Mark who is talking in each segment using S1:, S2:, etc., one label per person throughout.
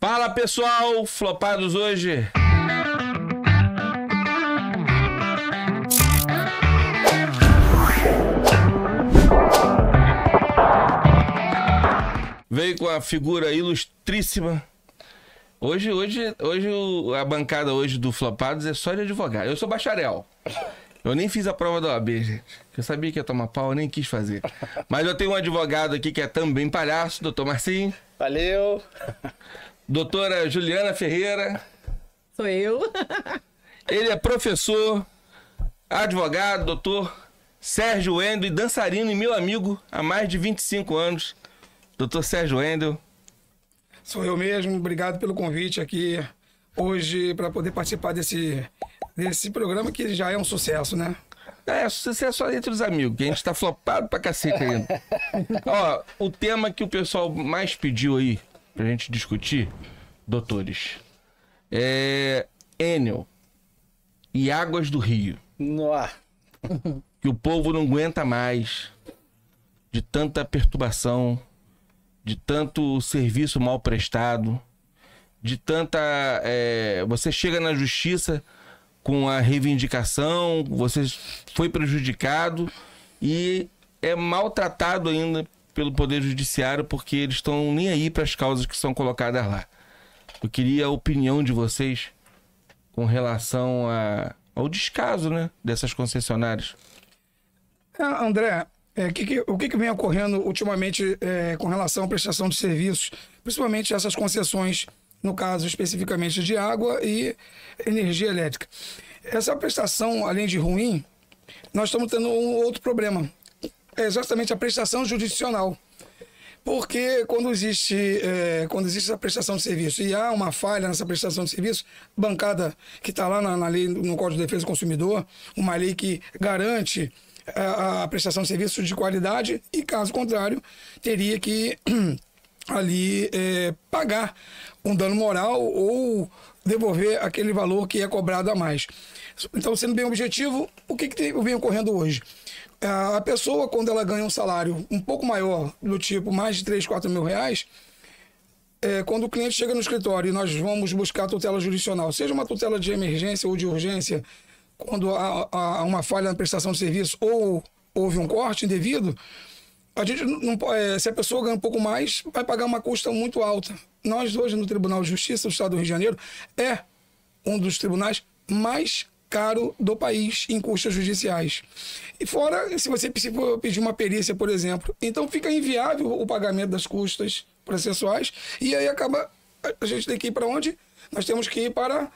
S1: Fala pessoal, flopados hoje. Veio com a figura ilustríssima. Hoje a bancada hoje do Flopados é só de advogado. Eu sou bacharel. Eu nem fiz a prova da OAB, gente. Eu sabia que ia tomar pau, eu nem quis fazer. Mas eu tenho um advogado aqui que é também palhaço, doutor Marcinho.
S2: Valeu.
S1: Doutora Juliana Ferreira.
S3: Sou eu.
S1: Ele é professor, advogado, doutor Sérgio Wendel e dançarino e meu amigo há mais de 25 anos. Doutor Sérgio Wendel.
S4: Sou eu mesmo, obrigado pelo convite aqui hoje para poder participar desse programa que já é um sucesso, né?
S1: É, sucesso só entre os amigos, que a gente tá flopado pra cacete ainda. Ó, o tema que o pessoal mais pediu aí pra gente discutir, doutores, é Enel e Águas do Rio.
S2: Nossa.
S1: Que o povo não aguenta mais de tanta perturbação, de tanto serviço mal prestado, de tanta... você chega na justiça com a reivindicação, você foi prejudicado e é maltratado ainda pelo Poder Judiciário porque eles estão nem aí para as causas que são colocadas lá. Eu queria a opinião de vocês com relação ao descaso, né, dessas concessionárias.
S4: André, o que vem ocorrendo ultimamente com relação à prestação de serviços, principalmente essas concessões, no caso especificamente de água e energia elétrica. Essa prestação, além de ruim, nós estamos tendo um outro problema. É exatamente a prestação jurisdicional. Porque quando existe essa prestação de serviço e há uma falha nessa prestação de serviço, bancada que está lá na lei, no Código de Defesa do Consumidor, uma lei que garante a prestação de serviço de qualidade e, caso contrário, teria que ali pagar um dano moral ou devolver aquele valor que é cobrado a mais. Então, sendo bem objetivo, o que vem ocorrendo hoje? A pessoa, quando ela ganha um salário um pouco maior, do tipo mais de 3, 4 mil reais, quando o cliente chega no escritório e nós vamos buscar a tutela jurisdicional, seja uma tutela de emergência ou de urgência, quando há uma falha na prestação de serviço ou houve um corte indevido, a gente não, se a pessoa ganha um pouco mais, vai pagar uma custa muito alta. Nós hoje no Tribunal de Justiça do Estado do Rio de Janeiro é um dos tribunais mais caro do país em custas judiciais. E fora, se você pedir uma perícia, por exemplo, então fica inviável o pagamento das custas processuais e aí acaba, a gente tem que ir para onde? Nós temos que ir para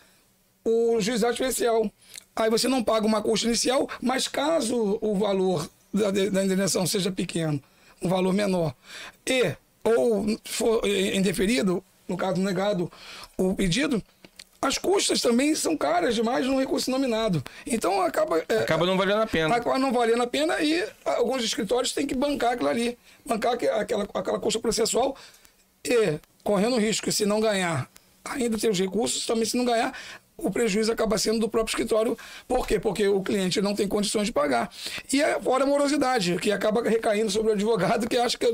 S4: o juizado especial. Aí você não paga uma custa inicial, mas caso o valor da indenização seja pequeno, um valor menor, ou for indeferido, no caso negado o pedido, as custas também são caras demais no recurso nominado. Então acaba
S1: não valendo a pena.
S4: Acaba não valendo a pena e alguns escritórios têm que bancar aquilo ali, bancar aquela custa processual e correndo o risco, se não ganhar, ainda tem os recursos, também se não ganhar, o prejuízo acaba sendo do próprio escritório. Por quê? Porque o cliente não tem condições de pagar. E fora a morosidade, que acaba recaindo sobre o advogado, que acha que o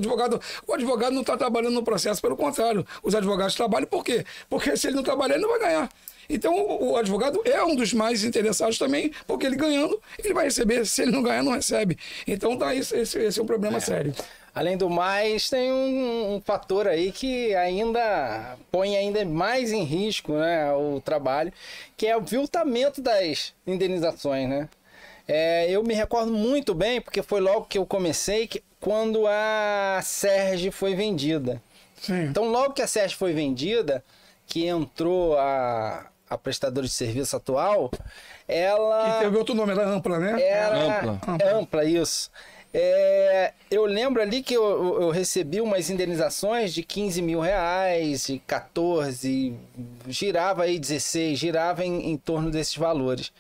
S4: advogado não está trabalhando no processo, pelo contrário. Os advogados trabalham por quê? Porque se ele não trabalhar, ele não vai ganhar. Então, o advogado é um dos mais interessados também, porque ele ganhando, ele vai receber. Se ele não ganhar, não recebe. Então, esse é um problema sério.
S2: Além do mais, tem um fator aí que ainda põe ainda mais em risco, né, o trabalho, que é o aviltamento das indenizações, né? Eu me recordo muito bem, porque foi logo que eu comecei, quando a Sérgio foi vendida.
S4: Sim.
S2: Então, logo que a Sérgio foi vendida, que entrou a prestadora de serviço atual, ela...
S4: Que teve outro nome, era Ampla, né?
S2: Era Ampla, isso. Eu lembro ali que eu recebi umas indenizações de 15 mil reais, de 14, girava aí 16, girava em torno desses valores.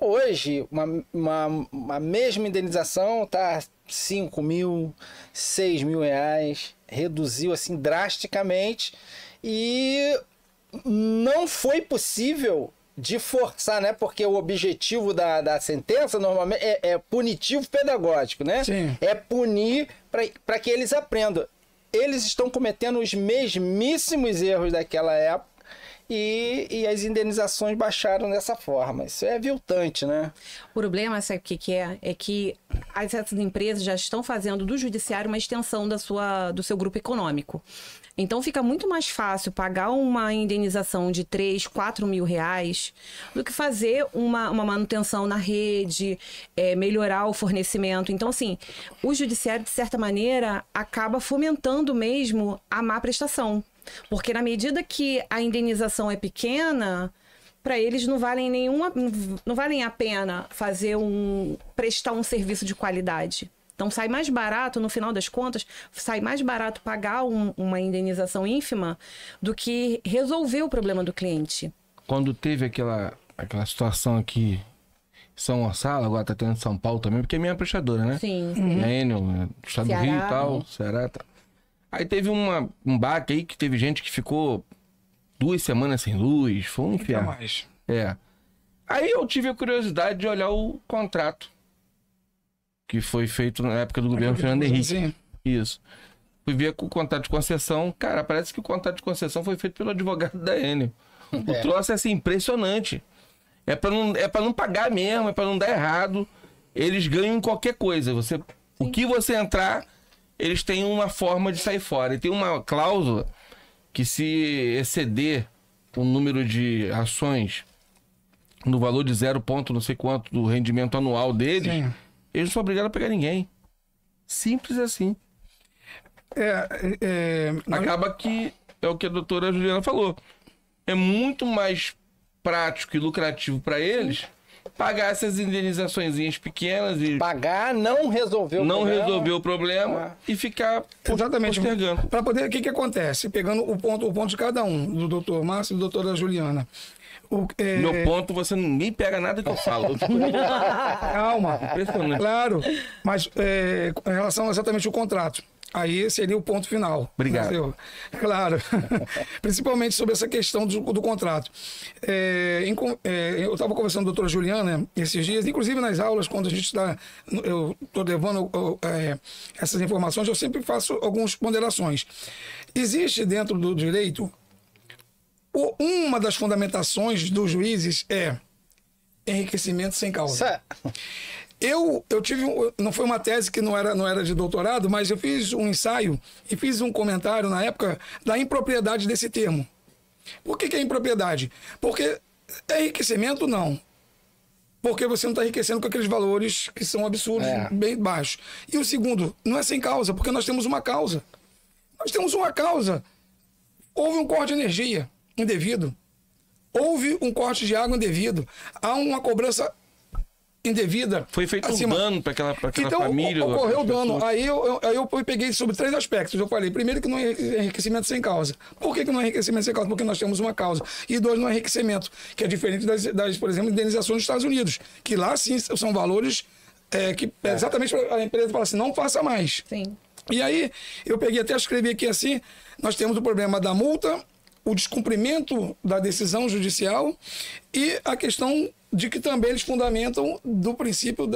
S2: Hoje, uma mesma indenização está 5 mil, 6 mil reais, reduziu assim drasticamente e não foi possível de forçar, né? Porque o objetivo da sentença normalmente é punitivo pedagógico, né?
S4: Sim.
S2: É punir para que eles aprendam. eles estão cometendo os mesmíssimos erros daquela época e as indenizações baixaram dessa forma. Isso é aviltante, né?
S3: O problema, sabe o que é? É que essas empresas já estão fazendo do judiciário uma extensão do seu grupo econômico. Então fica muito mais fácil pagar uma indenização de 3, 4 mil reais do que fazer uma manutenção na rede, melhorar o fornecimento. Então, assim, o judiciário, de certa maneira, acaba fomentando mesmo a má prestação. Porque na medida que a indenização é pequena, para eles não valem a pena prestar um serviço de qualidade. Então sai mais barato, no final das contas, sai mais barato pagar uma indenização ínfima do que resolver o problema do cliente.
S1: Quando teve aquela situação aqui em São Gonçalo, agora tá tendo em São Paulo também, porque é minha prestadora, né?
S3: Sim.
S1: Enel, do estado do Rio e tal, Ceará. Tá. Aí teve um baque aí que teve gente que ficou 2 semanas sem luz, foi um inferno.
S4: mais.
S1: Aí eu tive a curiosidade de olhar o contrato que foi feito na época do governo Fernando Henrique.
S4: Sim.
S1: Isso. Fui ver com o contrato de concessão. Cara, parece que o contrato de concessão foi feito pelo advogado da Enel. O troço é assim, impressionante. É pra não pagar mesmo, é pra não dar errado. Eles ganham em qualquer coisa. O que você entrar, eles têm uma forma de sair fora. E tem uma cláusula que, se exceder o número de ações no valor de 0 ponto não sei quanto do rendimento anual deles,
S4: Sim.
S1: eles não são obrigados a pegar ninguém. Simples assim. Acaba que é o que a doutora Juliana falou. É muito mais prático e lucrativo para eles pagar essas indenizações pequenas e
S2: Pagar, não resolver o problema.
S1: E ficar
S4: Exatamente.
S1: postergando.
S4: Para poder, o que acontece? Pegando o ponto de cada um, do doutor Márcio e da doutora Juliana.
S1: Meu ponto, ninguém pega nada que eu falo.
S4: Calma.
S1: Impressionante.
S4: Claro, mas em relação exatamente ao contrato, aí seria o ponto final.
S1: Obrigado.
S4: Entendeu? Claro. Principalmente sobre essa questão do contrato. Eu estava conversando com a doutora Juliana esses dias, inclusive nas aulas, quando a gente está. Eu estou levando essas informações, eu sempre faço algumas ponderações. Existe dentro do direito. Uma das fundamentações dos juízes é enriquecimento sem causa. Eu tive, não foi uma tese que não era de doutorado, mas eu fiz um ensaio e fiz um comentário na época da impropriedade desse termo. Por que é impropriedade? Porque enriquecimento não. Porque você não está enriquecendo com aqueles valores que são absurdos, bem baixos. E o segundo, não é sem causa, porque nós temos uma causa. Nós temos uma causa. Houve um corte de energia indevido. Houve um corte de água indevido. Há uma cobrança indevida.
S1: Foi feito
S4: acima.
S1: um dano para aquela
S4: Então,
S1: família.
S4: Ocorreu dano. Aí eu peguei sobre 3 aspectos. Eu falei, primeiro, que não é enriquecimento sem causa. Por que não é enriquecimento sem causa? Porque nós temos uma causa. E 2, não é enriquecimento, que é diferente das, por exemplo, indenizações dos Estados Unidos. Que lá, sim, são valores que exatamente a empresa fala assim, não faça mais.
S3: Sim.
S4: E aí, eu peguei até escrevi aqui assim, nós temos o problema da multa, o descumprimento da decisão judicial e a questão de que também eles fundamentam do princípio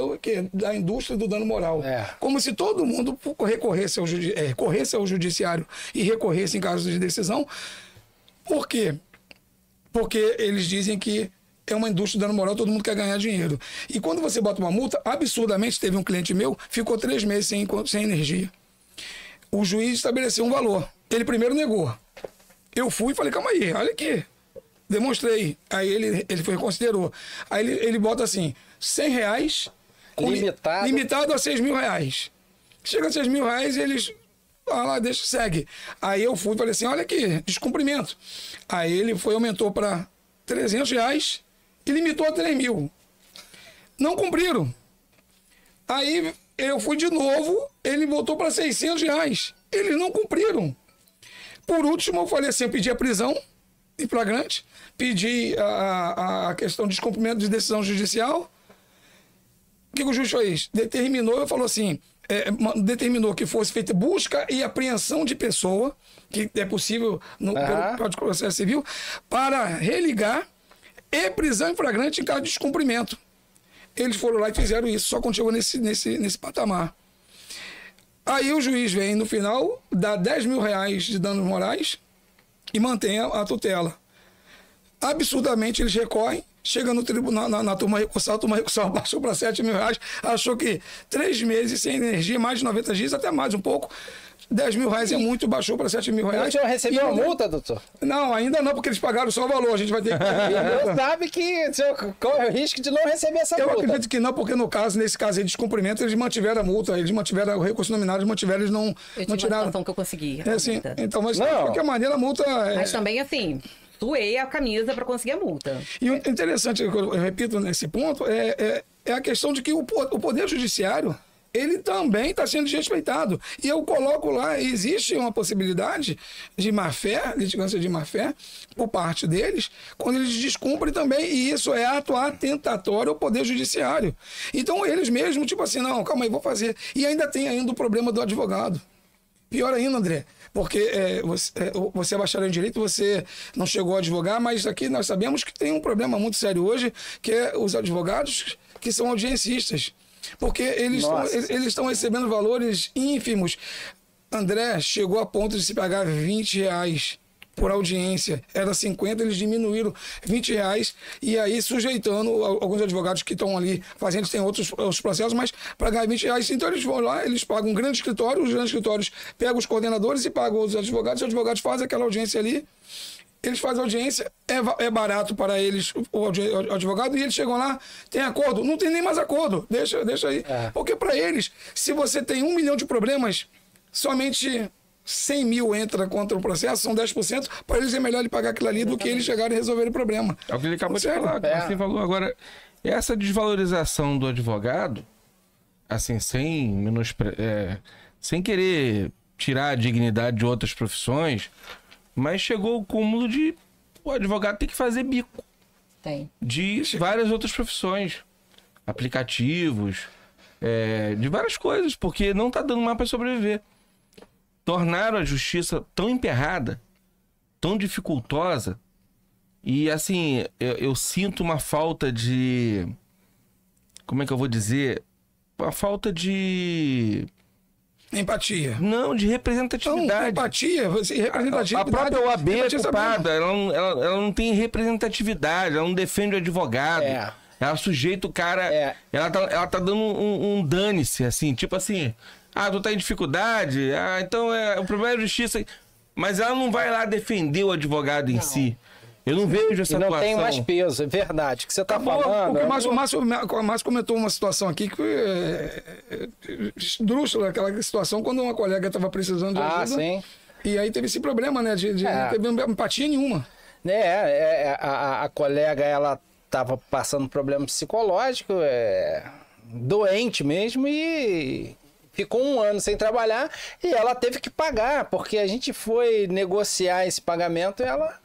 S4: da indústria do dano moral. Como se todo mundo recorresse ao judiciário e recorresse em casos de decisão. Por quê? Porque eles dizem que é uma indústria do dano moral, todo mundo quer ganhar dinheiro. E quando você bota uma multa, absurdamente, teve um cliente meu, ficou 3 meses sem energia. O juiz estabeleceu um valor. Ele primeiro negou. Eu fui e falei, calma aí, olha aqui. Demonstrei. Aí ele foi considerou. Aí ele bota assim, R$100, limitado a R$6.000. Chega a R$6.000, eles... lá, segue. Aí eu fui e falei assim, olha aqui, descumprimento. Aí ele aumentou para R$300 e limitou a 3.000. Não cumpriram. Aí eu fui de novo, ele voltou para R$600. Eles não cumpriram. Por último, eu falei assim, eu pedi a prisão em flagrante, pedi a questão de descumprimento de decisão judicial. O que o juiz fez? Falou assim, determinou que fosse feita busca e apreensão de pessoa, que é possível pelo Código de Processo Civil, para religar e prisão em flagrante em caso de descumprimento. Eles foram lá e fizeram isso, só quando chegou nesse patamar. Aí o juiz vem no final, dá 10 mil reais de danos morais e mantém a tutela. Absurdamente eles recorrem, chega no tribunal, na turma recursal, a turma recursal baixou para 7 mil reais, achou que 3 meses sem energia, mais de 90 dias, até mais um pouco, 10 mil reais é muito, baixou para 7 mil reais.
S2: Você já recebeu uma multa, doutor?
S4: Não, ainda não, porque eles pagaram só o valor, a gente vai ter que...
S2: Você sabe que corre o risco de não receber essa
S4: Eu
S2: multa.
S4: acredito que não, porque nesse caso de descumprimento, eles mantiveram a multa, eles mantiveram o recurso nominal, eles mantiveram, eles não
S3: Eu tive
S4: tiraram.
S3: uma situação que eu consegui.
S4: É assim, então, mas
S2: Não.
S4: de qualquer maneira a multa é...
S3: Mas também, assim, suei a camisa para conseguir a multa.
S4: E o interessante, eu repito nesse ponto, é a questão de que o Poder Judiciário, ele também está sendo desrespeitado. E eu coloco lá, existe uma possibilidade de má-fé, litigância de má-fé, por parte deles, quando eles descumprem também, e isso é atuar tentatório ao Poder Judiciário. Então eles mesmos, tipo assim, não, calma aí, vou fazer. E ainda tem ainda o problema do advogado. Pior ainda, André, porque você é bacharel em Direito, você não chegou a advogar, mas aqui nós sabemos que tem um problema muito sério hoje, que é os advogados que são audiencistas. Porque eles estão recebendo valores ínfimos. André, chegou a ponto de se pagar 20 reais por audiência. Era 50, eles diminuíram 20 reais. E aí, sujeitando alguns advogados que estão ali fazendo, tem outros processos, mas para ganhar 20 reais. Então, eles vão lá, eles pagam um grande escritório, os grandes escritórios pegam os coordenadores e pagam os advogados fazem aquela audiência ali. Eles fazem audiência, é barato para eles o advogado, e eles chegam lá, tem acordo? Não tem nem mais acordo, deixa aí. Porque para eles, se você tem 1 milhão de problemas, somente 100 mil entra contra o processo, são 10%, para eles é melhor ele pagar aquilo ali do que eles chegarem e resolverem o problema.
S1: É o que ele acabou de falar, você falou. Agora, essa desvalorização do advogado, assim, sem querer tirar a dignidade de outras profissões, mas chegou o cúmulo de o advogado tem que fazer bico.
S3: Tem.
S1: De várias outras profissões. Aplicativos, de várias coisas, porque não tá dando mais para sobreviver. Tornaram a justiça tão emperrada, tão dificultosa, e assim, eu sinto uma falta de... Como é que eu vou dizer? Uma falta de...
S4: Empatia.
S1: Não, de representatividade.
S4: Não, empatia, representatividade.
S1: A própria OAB é culpada, ela não tem representatividade, ela não defende o advogado. Ela sujeita o cara. Ela tá dando um dane-se, assim, tipo assim, tu tá em dificuldade, então o problema é a justiça. Mas ela não vai lá defender o advogado em si. Eu não vejo essa
S2: não
S1: atuação.
S2: Tem mais peso, é verdade. O que você está falando...
S4: O Márcio comentou uma situação aqui que esdrúxula, aquela situação quando uma colega estava precisando de ajuda.
S2: Sim.
S4: E aí teve esse problema, né? Não teve empatia nenhuma.
S2: A colega, ela estava passando problema psicológico, doente mesmo, e... ficou 1 ano sem trabalhar e ela teve que pagar, porque a gente foi negociar esse pagamento e ela...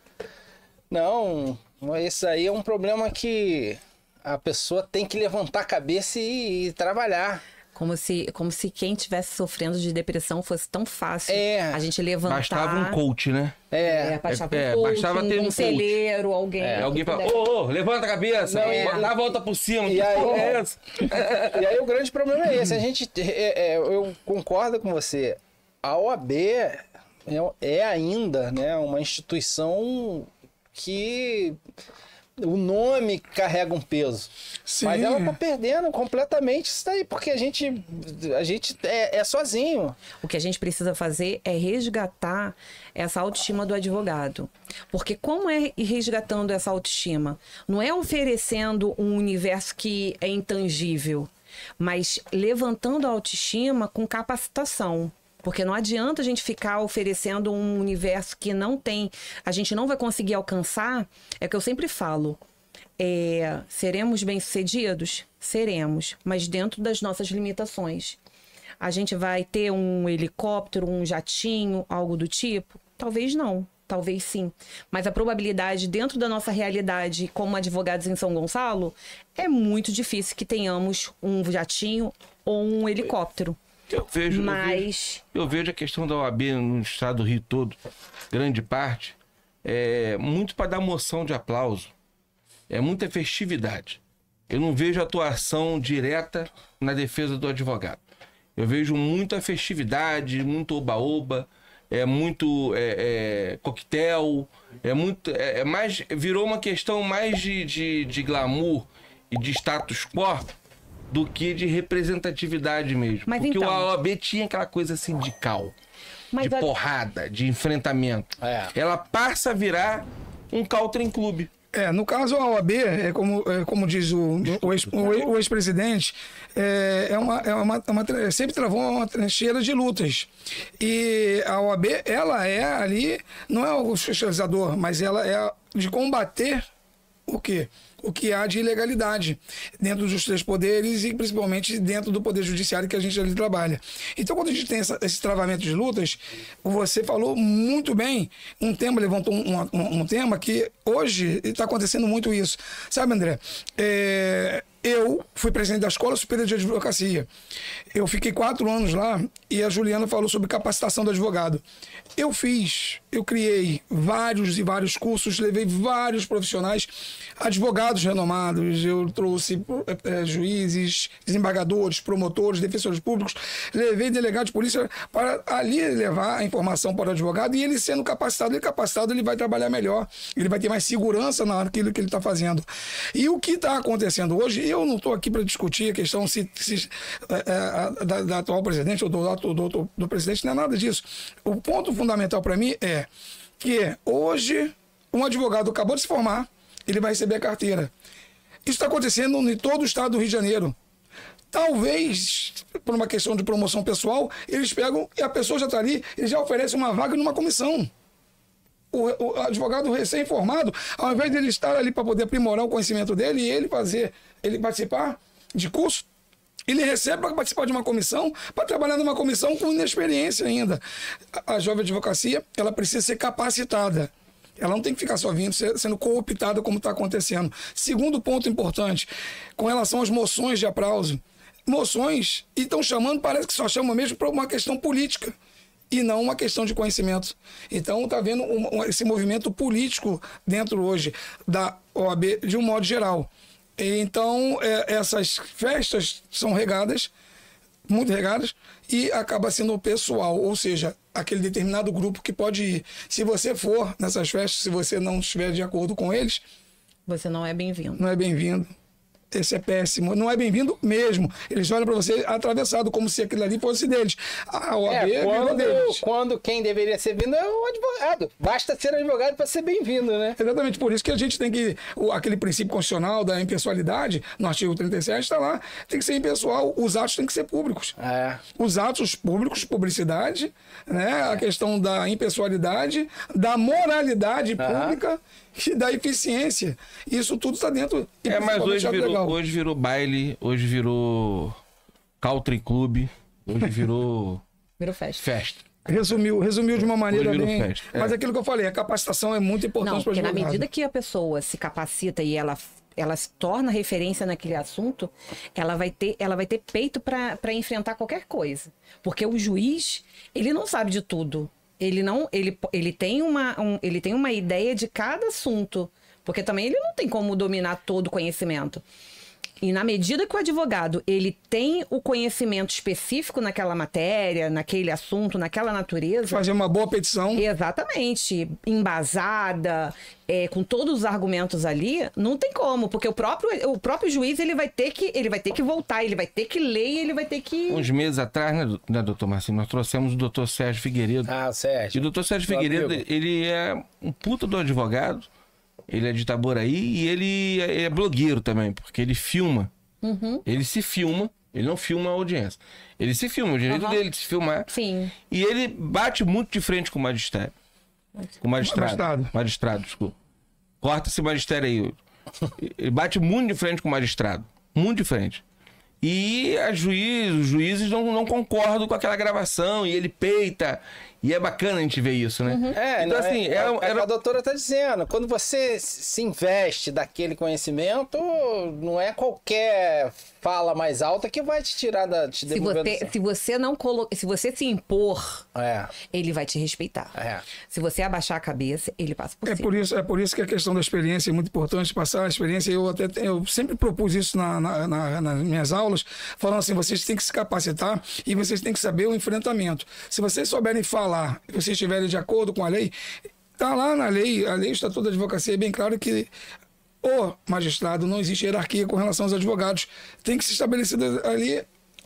S2: Não, isso aí é um problema que a pessoa tem que levantar a cabeça e trabalhar.
S3: Como se quem estivesse sofrendo de depressão fosse tão fácil a gente levantar.
S1: Bastava um coach, né?
S3: Bastava um coach,
S1: bastava ter um
S3: conselheiro, alguém.
S1: Alguém fala, levanta a cabeça, dá a volta por cima.
S2: E aí o grande problema é esse. A gente, eu concordo com você. A OAB é ainda, né, uma instituição que o nome carrega um peso. Sim. Mas ela tá perdendo completamente isso daí, porque a gente é sozinho.
S3: O que a gente precisa fazer é resgatar essa autoestima do advogado. Porque como é resgatando essa autoestima? Não é oferecendo um universo que é intangível, mas levantando a autoestima com capacitação. Porque não adianta a gente ficar oferecendo um universo que não tem, a gente não vai conseguir alcançar. É o que eu sempre falo. Seremos bem-sucedidos? Seremos, mas dentro das nossas limitações. A gente vai ter um helicóptero, um jatinho, algo do tipo? Talvez não, talvez sim. Mas a probabilidade dentro da nossa realidade, como advogados em São Gonçalo, é muito difícil que tenhamos um jatinho ou um helicóptero.
S1: Eu vejo a questão da OAB no estado do Rio todo, grande parte, muito para dar moção de aplauso. É muita festividade. Eu não vejo atuação direta na defesa do advogado. Eu vejo muita festividade, muito oba-oba, muito coquetel, virou uma questão mais de glamour e de status quo do que de representatividade mesmo.
S3: Mas
S1: porque
S3: então...
S1: a OAB tinha aquela coisa sindical, de porrada, de enfrentamento. Ela passa a virar um Caltrim Clube.
S4: No caso, a OAB, como diz o ex-presidente, sempre travou uma trincheira de lutas. E a OAB, ela é ali, não é o fiscalizador, mas ela é de combater o quê? O que há de ilegalidade dentro dos três poderes e principalmente dentro do poder judiciário que a gente ali trabalha. Então, quando a gente tem esse travamento de lutas, você falou muito bem, levantou um tema que hoje está acontecendo muito isso. Sabe, André? Eu fui presidente da Escola Superior de Advocacia. Eu fiquei 4 anos lá e a Juliana falou sobre capacitação do advogado. Eu criei vários e vários cursos, levei vários profissionais, advogados renomados, eu trouxe juízes, desembargadores, promotores, defensores públicos, levei delegado de polícia para ali levar a informação para o advogado e ele sendo capacitado, ele vai trabalhar melhor, ele vai ter mais segurança naquilo que ele está fazendo. E o que está acontecendo hoje, eu não estou aqui para discutir a questão da atual presidente ou do presidente, não é nada disso. O ponto fundamental para mim é que hoje um advogado acabou de se formar, ele vai receber a carteira. Isso está acontecendo em todo o estado do Rio de Janeiro. Talvez, por uma questão de promoção pessoal, eles pegam e a pessoa já está ali, eles já oferecem uma vaga numa comissão. O advogado recém-formado, ao invés de ele estar ali para poder aprimorar o conhecimento dele e ele participar de curso, ele recebe para participar de uma comissão, para trabalhar numa comissão com inexperiência ainda. A jovem advocacia, ela precisa ser capacitada. Ela não tem que ficar só vindo, sendo cooptada como está acontecendo. Segundo ponto importante, com relação às moções de aplauso. Moções, e estão chamando, parece que só chamam mesmo para uma questão política e não uma questão de conhecimento. Então está havendo esse movimento político dentro hoje da OAB de um modo geral. Então, essas festas são regadas, muito regadas, e acaba sendo o pessoal, ou seja, aquele determinado grupo que pode ir. Se você for nessas festas, se você não estiver de acordo com eles...
S3: Você não é bem-vindo.
S4: Não é bem-vindo. Esse é péssimo. Não é bem-vindo mesmo. Eles olham para você atravessado, como se aquilo ali fosse deles. A OAB é deles.
S2: Quando quem deveria ser vindo é o advogado. Basta ser advogado para ser bem-vindo, né?
S4: Exatamente. Por isso que a gente tem que... Aquele princípio constitucional da impessoalidade, no artigo 37, está lá. Tem que ser impessoal. Os atos têm que ser públicos. Os atos públicos, publicidade, né? A questão da impessoalidade, da moralidade pública... e da eficiência. Isso tudo está dentro.
S1: Mas hoje virou baile, hoje virou Country Club, hoje virou...
S3: Virou festa.
S4: Resumiu de uma maneira bem... Mas aquilo que eu falei, a capacitação é muito importante para o advogado.
S3: Na medida que a pessoa se capacita e ela se torna referência naquele assunto, ela vai ter peito para enfrentar qualquer coisa. Porque o juiz, ele não sabe de tudo. Ele tem uma ideia de cada assunto, porque também ele não tem como dominar todo o conhecimento. E na medida que o advogado ele tem o conhecimento específico naquela matéria, naquele assunto, naquela natureza...
S4: Fazer uma boa petição.
S3: Exatamente. Embasada, com todos os argumentos ali, não tem como, porque o próprio juiz ele vai ter que voltar, ele vai ter que ler e ele vai ter que...
S1: Uns meses atrás, né, doutor Marcinho, nós trouxemos o doutor Sérgio Figueiredo.
S2: O Sérgio.
S1: E o doutor Sérgio Figueiredo, ele é um puta do advogado. Ele é de Itaboraí e ele é blogueiro também, porque ele filma. Ele se filma, ele não filma a audiência. Ele se filma, o direito dele de se filmar.
S3: Sim.
S1: E ele bate muito de frente com o magistrado. Com o magistrado. Magistrado, desculpa. Corta esse magistério aí. Ele bate muito de frente com o magistrado. Muito de frente. E os juízes não concordam com aquela gravação e ele peita. E é bacana a gente ver isso, né? Então, assim,
S2: a doutora está dizendo, quando você se investe daquele conhecimento, não é qualquer fala mais alta que vai te tirar te devolver.
S3: Se você se impor, ele vai te respeitar. Se você abaixar a cabeça, ele passa por cima.
S4: É por isso que a questão da experiência é muito importante, passar a experiência. Eu sempre propus isso nas minhas aulas. aulas, falando assim, vocês têm que se capacitar e vocês têm que saber o enfrentamento. Se vocês souberem falar, e vocês estiverem de acordo com a lei, está lá na lei, a lei, o Estatuto da Advocacia é bem claro que o magistrado, não existe hierarquia com relação aos advogados, tem que se estabelecer ali,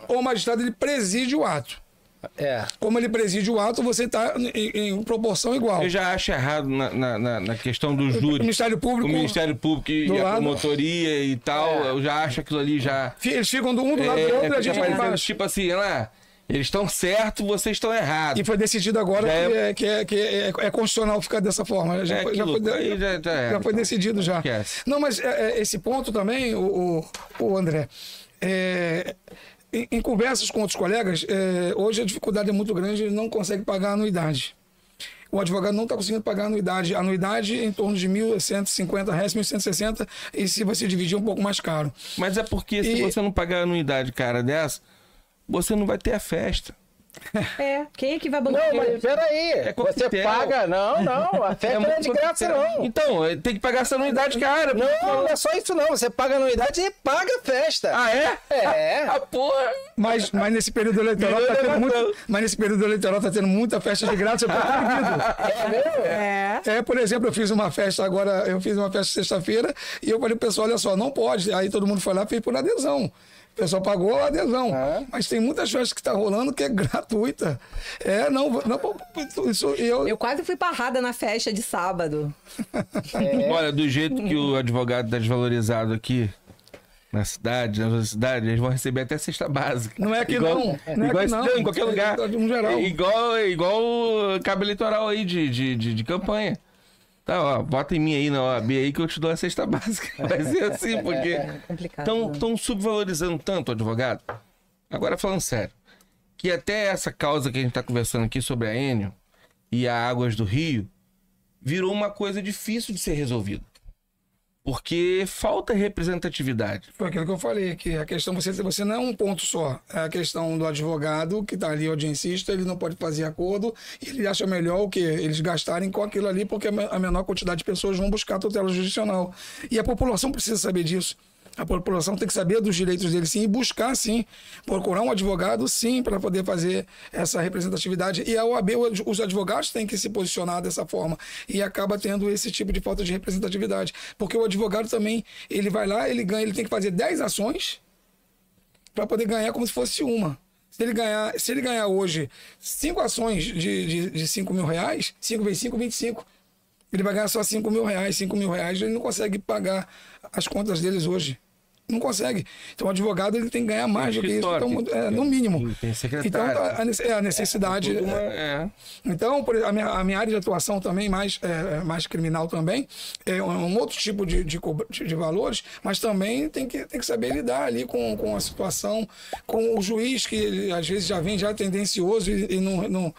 S4: o magistrado ele preside o ato. Como ele preside o ato, você está em proporção igual.
S1: Eu já acho errado na questão do júri.
S4: O Ministério Público
S1: e a promotoria e tal, eu já acho aquilo ali já...
S4: Eles ficam um do lado do outro e a gente vai embaixo.
S1: Tipo assim, lá, eles estão certos, vocês estão errados.
S4: E foi decidido agora que é constitucional ficar dessa forma. Já foi decidido já. Não, mas esse ponto também, o André... Em conversas com outros colegas, hoje a dificuldade é muito grande, ele não consegue pagar a anuidade. O advogado não está conseguindo pagar a anuidade. A anuidade em torno de R$ 1.150, R$ 1.160, e se você dividir, um pouco mais caro.
S1: Mas é porque se você não pagar a anuidade, cara, dessa, você não vai ter a festa.
S3: Quem é que vai bancar?
S2: Não, mas peraí, você paga, não, a festa não é de graça não.
S1: Então, tem que pagar essa anuidade, cara.
S2: Não é só isso não, você paga a anuidade e paga a festa.
S1: Ah, é?
S2: A
S1: porra.
S4: Mas nesse período eleitoral tá tendo muito, mas nesse período eleitoral tá tendo muita festa de graça, eu tô proibido. Por exemplo, eu fiz uma festa sexta-feira e eu falei pro pessoal, olha só, não pode. Aí todo mundo foi lá e fez por adesão. O pessoal pagou a adesão. Mas tem muitas festas que tá rolando que é gratuita. Eu
S3: quase fui parrada na festa de sábado.
S1: Olha, do jeito que o advogado tá desvalorizado aqui na cidade, eles vão receber até cesta básica.
S4: Não é aqui não.
S1: Em qualquer lugar.
S4: No geral.
S1: Igual cabo eleitoral aí de campanha. Tá, ó, bota em mim aí na OAB aí que eu te dou a cesta básica. Vai ser assim, porque estão subvalorizando tanto o advogado. Agora, falando sério, que até essa causa que a gente está conversando aqui sobre a Enio e a Águas do Rio virou uma coisa difícil de ser resolvida. Porque falta representatividade.
S4: Foi aquilo que eu falei, que a questão, você não é um ponto só. É a questão do advogado, que está ali, audiencista, ele não pode fazer acordo, e ele acha melhor o quê? Eles gastarem com aquilo ali, porque a menor quantidade de pessoas vão buscar a tutela judicial. E a população precisa saber disso. A população tem que saber dos direitos dele, sim, e buscar, sim, procurar um advogado, sim, para poder fazer essa representatividade. E a OAB, os advogados têm que se posicionar dessa forma. E acaba tendo esse tipo de falta de representatividade. Porque o advogado também, ele vai lá, ele ganha, ele tem que fazer 10 ações para poder ganhar como se fosse uma. Se ele ganhar hoje 5 ações de R$5 mil, 5 vezes 5, 25. Ele vai ganhar só R$5 mil. R$5 mil, ele não consegue pagar as contas deles hoje. Não consegue. Então, o advogado ele tem que ganhar mais do que isso. Então, no mínimo.
S1: Tem secretário.
S4: Então, a necessidade... Então, a minha área de atuação também, mais criminal também, é um outro tipo de valores, mas também tem que saber lidar ali com a situação, com o juiz, que ele, às vezes já vem já tendencioso e não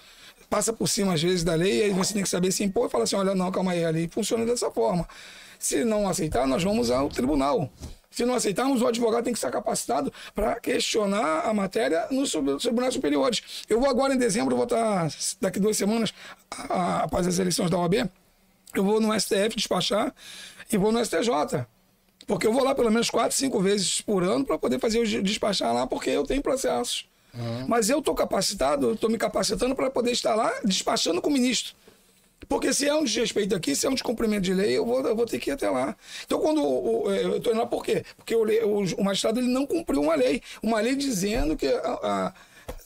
S4: passa por cima, às vezes, da lei, e aí você tem que saber se impor e falar assim, olha, não, calma aí, ali funciona dessa forma. Se não aceitar, nós vamos ao tribunal. Se não aceitarmos, o advogado tem que estar capacitado para questionar a matéria nos tribunais superiores. Eu vou agora, em dezembro, vou estar, daqui 2 semanas, após as eleições da OAB, eu vou no STF despachar e vou no STJ. Porque eu vou lá pelo menos 4, 5 vezes por ano para poder fazer o despachar lá, porque eu tenho processos. Mas eu estou capacitado, estou me capacitando para poder estar lá despachando com o ministro. Porque se é um desrespeito aqui, se é um descumprimento de lei, eu vou ter que ir até lá. Então, quando eu estou indo lá, por quê? Porque o magistrado ele não cumpriu uma lei dizendo que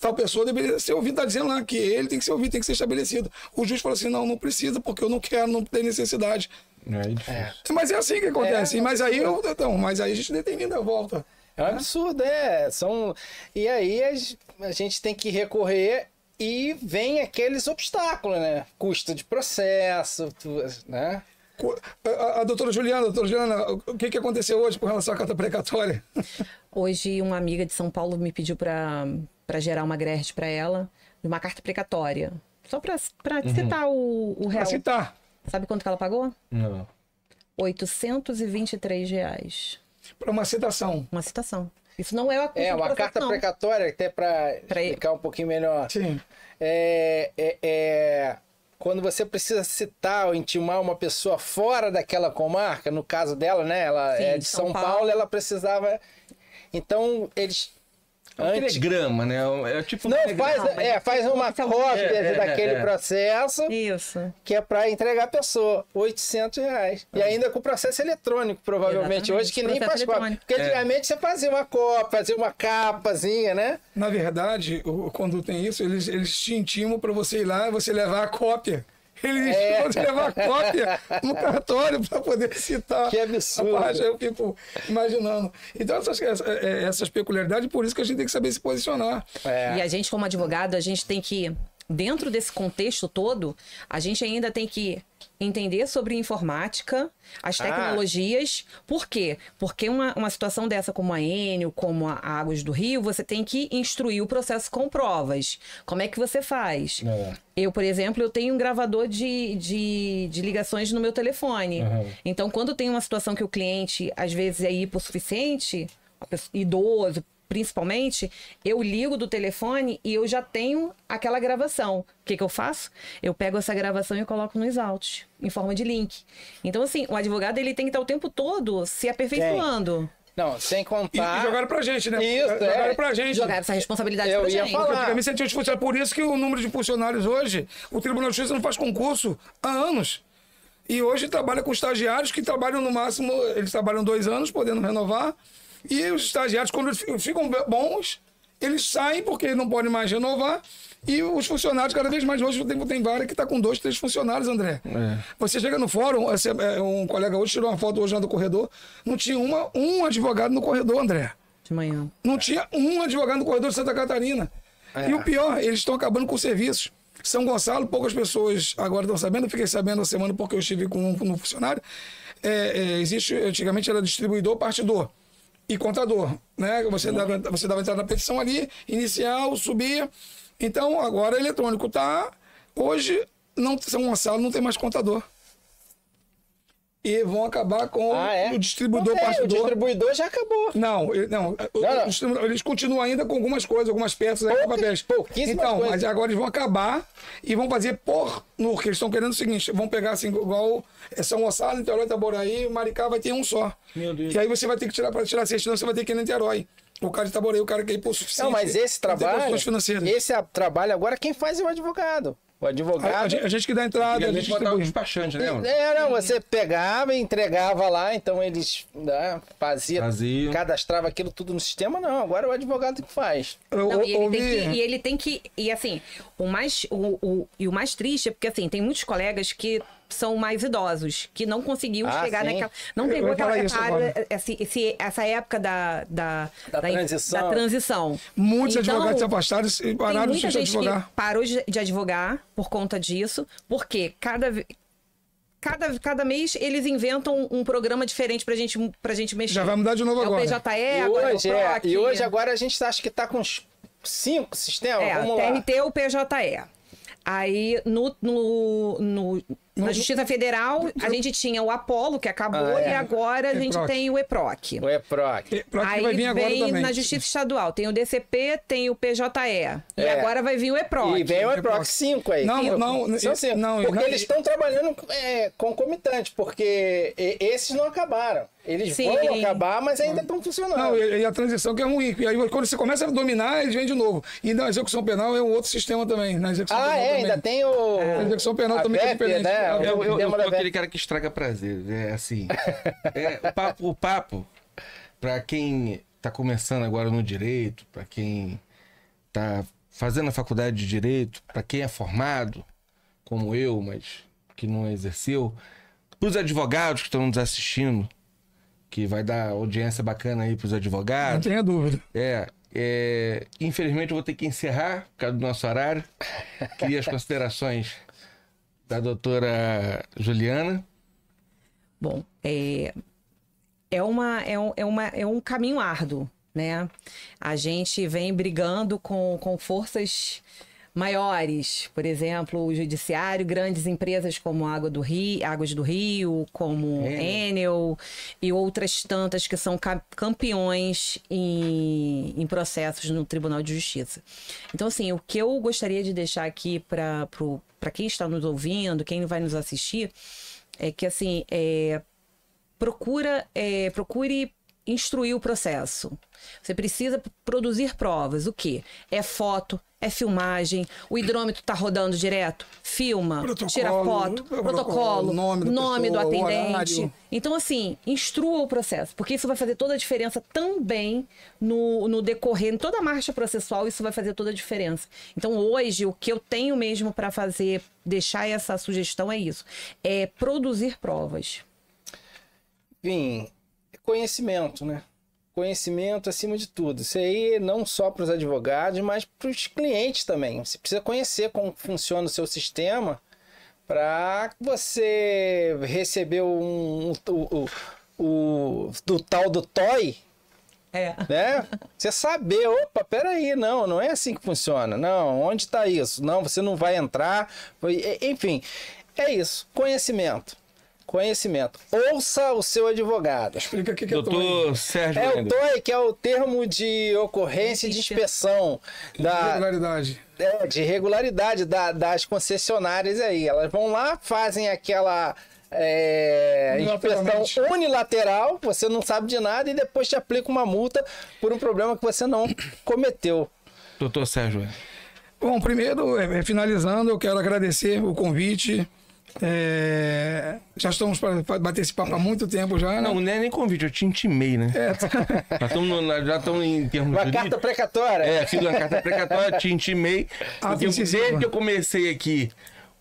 S4: tal pessoa deveria ser ouvida, está dizendo lá que ele tem que ser ouvido, tem que ser estabelecido. O juiz falou assim, não precisa, porque eu não quero, não tem necessidade. Mas é assim que acontece. Mas aí a gente determina a volta.
S2: É um absurdo, E aí a gente tem que recorrer e vem aqueles obstáculos, né? Custo de processo, né?
S4: A doutora Juliana, o que aconteceu hoje com relação à carta precatória?
S3: Hoje uma amiga de São Paulo me pediu para gerar uma GRERT para ela, de uma carta precatória. Só para citar o réu.
S4: Para citar.
S3: Sabe quanto que ela pagou?
S1: Não.
S3: R$823.
S4: Para uma citação.
S3: Uma citação. Isso não é a
S2: uma carta precatória, até para explicar um pouquinho melhor.
S4: Sim.
S2: Quando você precisa citar ou intimar uma pessoa fora daquela comarca, no caso dela, né? Ela é de São Paulo, ela precisava Então, eles...
S1: É um telegrama, né? É tipo um
S2: Não,
S1: telegrama.
S2: faz uma cópia daquele
S1: é.
S2: processo,
S3: Isso.
S2: que é para entregar a pessoa, R$800. E ainda com processo eletrônico, provavelmente.
S3: Exatamente,
S2: hoje que nem
S3: processo
S2: faz cópia.
S3: eletrônico.
S2: Porque antigamente você fazia uma cópia, fazia uma capazinha, né?
S4: Na verdade, quando tem isso, eles te intimam para você ir lá e você levar a cópia. Eles vão te levar a cópia no cartório para poder citar.
S2: Que absurdo.
S4: Rapaz, eu fico imaginando. Então, essas peculiaridades, por isso que a gente tem que saber se posicionar.
S3: E a gente, como advogado, a gente tem que, dentro desse contexto todo, a gente ainda tem que entender sobre informática, as tecnologias. Por quê? Porque uma situação dessa como a Enel, como a Águas do Rio, você tem que instruir o processo com provas. Como é que você faz? Eu, por exemplo, eu tenho um gravador de ligações no meu telefone. Então, quando tem uma situação que o cliente, às vezes, é hipossuficiente, idoso, principalmente, eu ligo do telefone e eu já tenho aquela gravação. O que eu faço? Eu pego essa gravação e coloco nos autos, em forma de link. Então, assim, o advogado ele tem que estar o tempo todo se aperfeiçoando.
S2: Não, sem
S4: E
S2: contar...
S4: jogaram pra gente, né?
S2: Isso,
S4: jogaram pra gente.
S3: Jogar essa responsabilidade
S2: Eu
S3: pra
S2: ia
S3: gente.
S2: falar.
S4: Porque antigamente você tinha os funcionários. Por isso que o número de funcionários hoje, o Tribunal de Justiça não faz concurso há anos. E hoje trabalha com estagiários que trabalham no máximo, eles trabalham 2 anos, podendo renovar. E os estagiários, quando ficam bons, eles saem porque não podem mais renovar. E os funcionários, cada vez mais hoje, tem várias que está com 2, 3 funcionários, André. Você chega no fórum, um colega hoje tirou uma foto hoje lá do corredor, não tinha um advogado no corredor, André.
S3: De manhã.
S4: Não tinha um advogado no corredor de Santa Catarina. E o pior, eles estão acabando com serviços. São Gonçalo, poucas pessoas agora estão sabendo, eu fiquei sabendo a semana porque eu estive com um funcionário. Existe, antigamente era distribuidor, partidor e contador, né? Você dava entrada na petição ali, inicial, subia. Então, agora é eletrônico, tá? Hoje, São Gonçalo não tem mais contador. E vão acabar com o distribuidor partidor.
S2: O distribuidor já acabou.
S4: Não. Eles continuam ainda com algumas coisas, algumas peças, papéis. Então,
S2: coisas.
S4: mas agora eles vão acabar e vão fazer que eles estão querendo o seguinte, vão pegar assim, igual São Gonçalo, Niterói, Itaboraí, Maricá vai ter um só.
S1: Meu Deus.
S4: E aí você vai ter que tirar, para tirar certidão, você vai ter que ir em Niterói. O cara de Itaboraí, o cara que é hipossuficiente.
S2: Não, mas esse trabalho agora quem faz é o advogado. O advogado...
S4: A gente que dá entrada, a gente
S1: botava o
S4: distribui.
S1: despachante, né?
S2: Você pegava e entregava lá, então eles
S3: Fazia.
S2: cadastrava aquilo tudo no sistema, não. Agora é o advogado que faz.
S3: Não, e ele tem que. E assim, o mais triste é porque assim, tem muitos colegas que são mais idosos, que não conseguiam chegar
S2: sim.
S3: naquela. Não pegou aquela
S4: agora.
S3: essa época da
S2: transição.
S4: Muitos
S3: Então,
S4: advogados se afastaram e pararam de advogar.
S3: Que parou de advogar por conta disso, porque cada mês eles inventam um programa diferente pra gente mexer.
S4: Já vai mudar de novo agora.
S3: O PJE, agora
S2: Hoje,
S3: é o PROC.
S2: e hoje agora a gente acha que tá com uns 5 sistemas. Vamos lá.
S3: TRT ou PJE. Aí, na Justiça Federal, a gente tinha o Apolo, que acabou, e agora a gente tem o EPROC.
S2: O EPROC.
S3: Aí
S4: vai vir agora
S3: vem
S4: também.
S3: na Justiça Estadual, tem o DCP, tem o PJE. E agora vai vir o EPROC.
S2: E vem o EPROC 5 aí. São 5. Porque eles estão trabalhando concomitante, porque esses não acabaram. Eles vão acabar, mas ainda estão funcionando.
S4: Não, e a transição que é ruim. E aí, quando você começa a dominar, eles vêm de novo. E na execução penal é um outro sistema também. Na execução penal também.
S2: Ainda tem o...
S4: A execução penal também é diferente.
S2: Né?
S1: Eu
S2: O
S1: sou aquele cara que estraga prazer. É assim. O papo, pra quem tá começando agora no direito, pra quem tá fazendo a faculdade de direito, pra quem é formado, como eu, mas que não exerceu, pros advogados que estão nos assistindo, que vai dar audiência bacana aí pros advogados.
S4: Não tenha dúvida.
S1: Infelizmente eu vou ter que encerrar por causa do nosso horário. Queria as considerações da doutora Juliana.
S3: Bom, é um caminho árduo, né? A gente vem brigando com forças maiores, por exemplo, o judiciário, grandes empresas como Águas do Rio, como Enel e outras tantas que são campeões em processos no Tribunal de Justiça. Então, assim, o que eu gostaria de deixar aqui para quem está nos ouvindo, quem vai nos assistir, é que, assim, procure instruir o processo. Você precisa produzir provas. O quê? É foto, é filmagem, o hidrômetro está rodando direto, filma, tira foto, protocolo, nome do atendente. Então, assim, instrua o processo, porque isso vai fazer toda a diferença também no decorrer, em toda a marcha processual, isso vai fazer toda a diferença. Então, hoje, o que eu tenho mesmo para fazer, deixar essa sugestão é isso, é produzir provas.
S2: Enfim, conhecimento, né? Conhecimento acima de tudo. Isso aí não só para os advogados, mas para os clientes também. Você precisa conhecer como funciona o seu sistema para você receber o tal do TOI, né? Você saber, opa, peraí, não é assim que funciona. Não, onde está isso? Não, você não vai entrar. Enfim, é isso. Conhecimento. Ouça o seu advogado.
S4: Explica o que é
S1: Doutor Sérgio
S2: É o TOI, que é o termo de ocorrência de inspeção.
S4: Regularidade.
S2: De regularidade das concessionárias aí. Elas vão lá, fazem aquela inspeção unilateral, você não sabe de nada, e depois te aplica uma multa por um problema que você não cometeu.
S1: Doutor Sérgio.
S4: Bom, primeiro, finalizando, eu quero agradecer o convite. Já estamos para bater esse papo há muito tempo já, né?
S1: Não é nem convite, eu te intimei, né? Já estamos em termos
S2: uma carta precatória.
S1: Fiz uma carta precatória, te intimei. Desde que eu comecei aqui,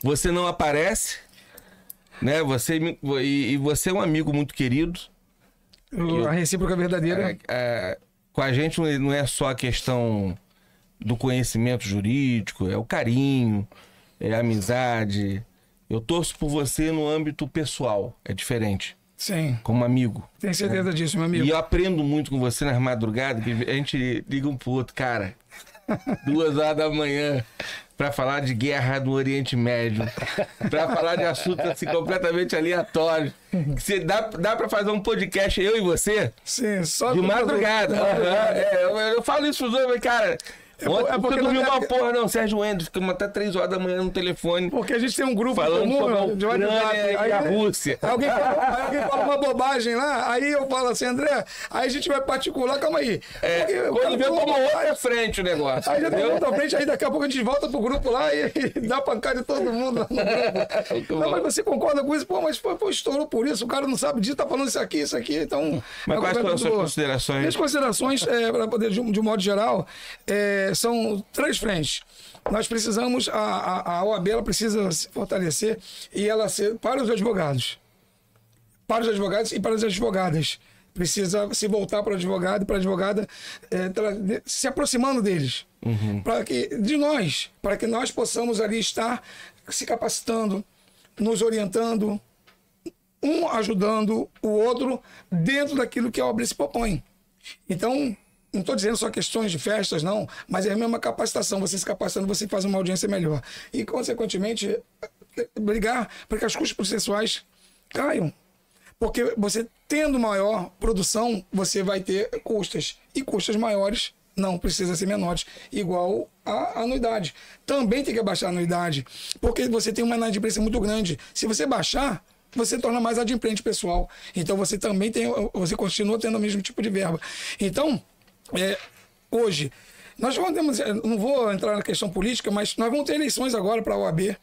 S1: você não aparece, né? Você é um amigo muito querido.
S4: A recíproca verdadeira.
S1: Com a gente não é só a questão do conhecimento jurídico, é o carinho, é a amizade. Eu torço por você no âmbito pessoal, é diferente.
S4: Sim.
S1: Como amigo.
S4: Tenho certeza disso, meu amigo.
S1: E eu aprendo muito com você nas madrugadas, que a gente liga um pro outro, cara. 2h da manhã, pra falar de guerra no Oriente Médio, pra falar de assuntos assim completamente aleatórios. Dá pra fazer um podcast, eu e você?
S4: Sim, só
S1: de madrugada. Eu falo isso pros outros, mas, cara. Ontem porque dormiu uma porra, não, Sérgio Wendel, ficamos até 3h da manhã no telefone.
S4: Porque a gente tem um grupo
S1: falando
S4: comum,
S1: sobre a Ucrânia e a Rússia.
S4: Alguém fala uma bobagem lá, aí eu falo assim, André, aí a gente vai particular, calma aí.
S1: Quando vê como outra frente o negócio.
S4: Aí já tem outra frente, aí daqui a pouco a gente volta pro grupo lá e dá pancada de todo mundo lá no grupo. Não, mas você concorda com isso? Pô, mas estourou por isso, o cara não sabe disso, tá falando isso aqui, então...
S1: Mas quais são as suas considerações?
S4: Minhas considerações, para poder, de um modo geral, são 3 frentes. Nós precisamos, a OAB ela precisa se fortalecer e ela ser para os advogados. Para os advogados e para as advogadas. Precisa se voltar para o advogado e para a advogada, se aproximando deles. Para que nós possamos ali estar se capacitando, nos orientando, um ajudando o outro dentro daquilo que a OAB se propõe. Então, não estou dizendo só questões de festas, não, mas é a mesma capacitação. Você se capacitando, você faz uma audiência melhor. E, consequentemente, brigar para que as custas processuais caiam. Porque você, tendo maior produção, você vai ter custas. E custas maiores não precisam ser menores, igual a anuidade. Também tem que abaixar a anuidade, porque você tem uma inadimplência muito grande. Se você baixar, você torna mais adimplente pessoal. Então, você também você continua tendo o mesmo tipo de verba. Então, hoje, nós vamos, não vou entrar na questão política, mas nós vamos ter eleições agora para a OAB.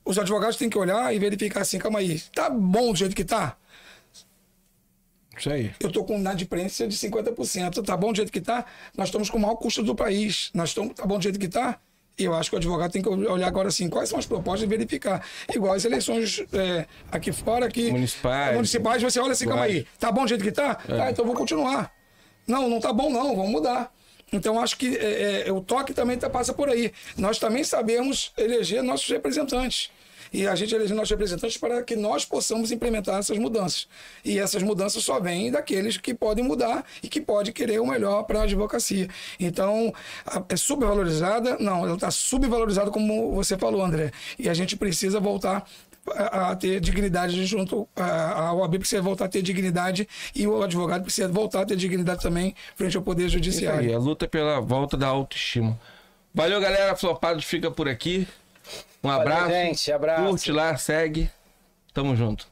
S4: Os advogados têm que olhar e verificar assim, calma aí, tá bom do jeito que tá?
S1: Isso aí.
S4: Eu estou com inadimplência de 50%, tá bom do jeito que tá? Nós estamos com o maior custo do país, tá bom do jeito que tá? E eu acho que o advogado tem que olhar agora assim, quais são as propostas e verificar. Igual as eleições aqui fora, aqui... Municipais, você olha assim, calma aí, tá bom do jeito que tá? Tá, então eu vou continuar. Não tá bom não, vamos mudar. Então, acho que o toque também passa por aí. Nós também sabemos eleger nossos representantes. E a gente elege nossos representantes para que nós possamos implementar essas mudanças. E essas mudanças só vêm daqueles que podem mudar e que podem querer o melhor para a advocacia. Então, é subvalorizada? Não, ela está subvalorizada, como você falou, André. E a gente precisa voltar a ter dignidade junto, a OAB precisa voltar a ter dignidade e o advogado precisa voltar a ter dignidade também frente ao Poder Judiciário.
S1: Isso aí, a luta pela volta da autoestima. Valeu, galera. Flopados fica por aqui. Um abraço.
S2: Valeu, gente. Abraço.
S1: Curte lá, segue. Tamo junto.